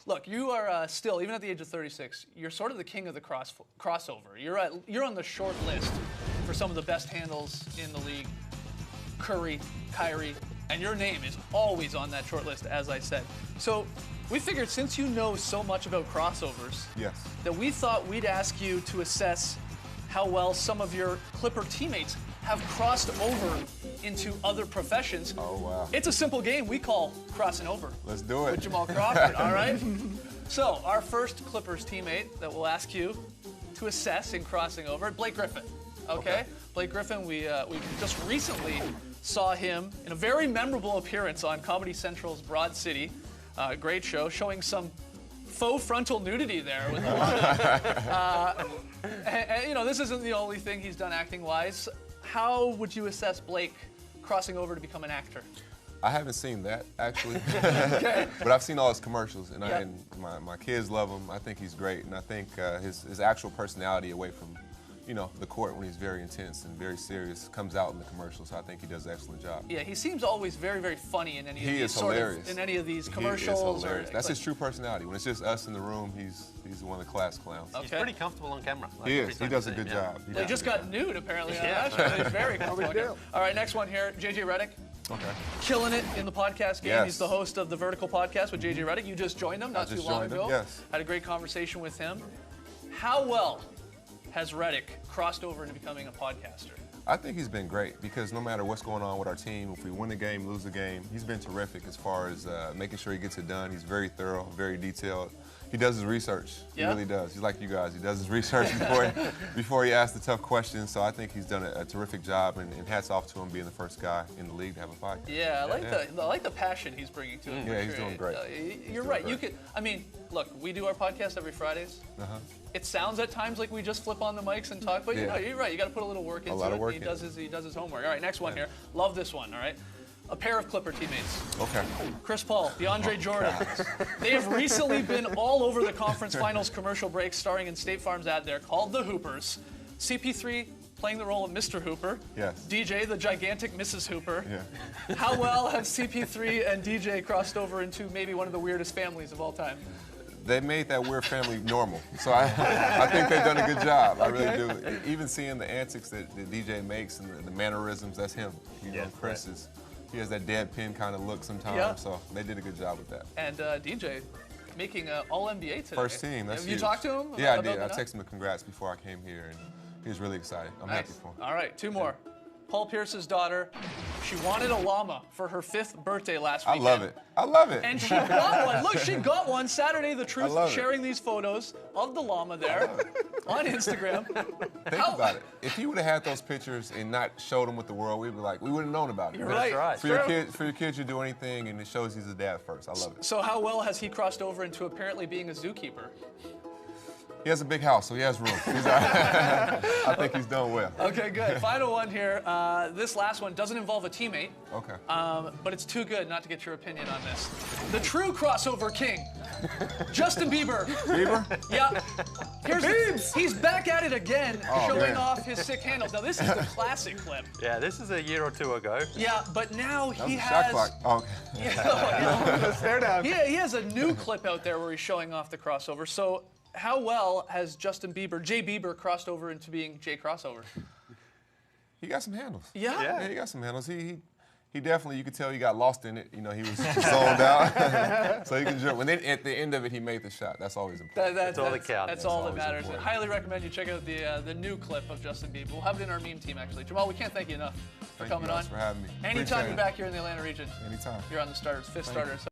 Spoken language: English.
look, you are still, even at the age of 36, you're sort of the king of the crossover. You're on the short list for some of the best handles in the league. Curry, Kyrie, and your name is always on that short list, as I said. So we figured since you know so much about crossovers, yes, that we thought we'd ask you to assess how well some of your Clipper teammates have crossed over into other professions. Oh, wow. It's a simple game we call crossing over. Let's do it. With Jamal Crawford, all right? So our first Clippers teammate that we'll ask you to assess in crossing over, Blake Griffin, okay? Blake Griffin, we just recently saw him in a very memorable appearance on Comedy Central's Broad City. Great show, showing some faux frontal nudity there. With a lot of, and, you know, this isn't the only thing he's done acting-wise. How would you assess Blake crossing over to become an actor? I haven't seen that, actually. Okay. But I've seen all his commercials, and, Yeah. and my kids love him. I think he's great, and I think his actual personality away from, you know, the court when he's very intense and very serious comes out in the commercials. So I think he does an excellent job. Yeah, he seems always very, very funny in any of these hilarious. in any of these He commercials. is hilarious. That's his true personality. When it's just us in the room, he's one of the class clowns. Okay. He's pretty comfortable on camera. Like He every is. He time does you a see him, good yeah. job. They just got nude, apparently, on Yeah. that show. He's very comfortable. All right, next one here, JJ Redick. Okay. Killing it in the podcast game. Yes. He's the host of the Vertical Podcast with JJ Redick. You just joined him not too just long joined him, ago. yes. Had a great conversation with him. How well has Redick crossed over into becoming a podcaster? I think he's been great because no matter what's going on with our team, if we win the game, lose the game, he's been terrific as far as making sure he gets it done. He's very thorough, very detailed. He does his research. Yeah? He really does. He's like you guys. He does his research before he asks the tough questions. So I think he's done a terrific job, and hats off to him being the first guy in the league to have a podcast. Yeah, I like the passion he's bringing to it. Yeah, for he's sure. doing great. You're right. You could. I mean, look, we do our podcast every Fridays. It sounds at times like we just flip on the mics and talk, but you know, you're right. You got to put a little work into it. lot of work He does his homework. All right, next one here. Love this one. All right, a pair of Clipper teammates. Okay. Chris Paul, DeAndre Jordan. They have recently been all over the conference finals commercial breaks, starring in State Farm's ad there called The Hoopers. CP3 playing the role of Mr. Hooper. Yes. DJ, the gigantic Mrs. Hooper. Yeah. How well have CP3 and DJ crossed over into maybe one of the weirdest families of all time? They made that weird family normal. So I think they've done a good job. I really do. Even seeing the antics that the DJ makes and the mannerisms, that's him. You know, Chris is, he has that deadpan kind of look sometimes. Yeah. So they did a good job with that. And DJ making an All-NBA today. First team, that's Have you huge. talked to him? Yeah, I about did. I that? texted him congrats before I came here, and he was really excited. I'm Nice. happy for him. All right, two more. Paul Pierce's daughter, she wanted a llama for her 5th birthday last I weekend. love it. I love it. And she got one. Look, she got one. Saturday, The I Truth love it. sharing these photos of the llama there on Instagram. Think about it. If you would have had those pictures and not showed them with the world, we'd be like, we wouldn't have known about it. You're But right. For your kids, you do anything, and it shows he's a dad first. I love it. So how well has he crossed over into apparently being a zookeeper? He has a big house, so he has room. I think he's done well. Okay, good. Final one here. This last one doesn't involve a teammate. Okay. But it's too good not to get your opinion on this. The true crossover king, Justin Bieber. Bieber? Yeah. He's back at it again, Oh, showing man. off his sick handles. Now, this is the classic clip. Yeah, this is a year or two ago. Yeah, but now That was he a shot has... clock. Oh, okay. Yeah, Stare down. he has a new clip out there where he's showing off the crossover. So how well has Justin Bieber, Jay Bieber, crossed over into being Jay Crossover? He got some handles. Yeah? Yeah, he got some handles. He definitely, you could tell he got lost in it. You know, he was zoned out. So he could jump. And then at the end of it, he made the shot. That's always important. That's all that counts. That's all that always matters. important. Highly recommend you check out the new clip of Justin Bieber. We'll have it in our meme team, actually. Jamal, we can't thank you enough for Thank coming you guys on. for having me. Anytime Appreciate you're it. back here in the Atlanta region, Anytime. you're on the starters, fifth Thank you. starters.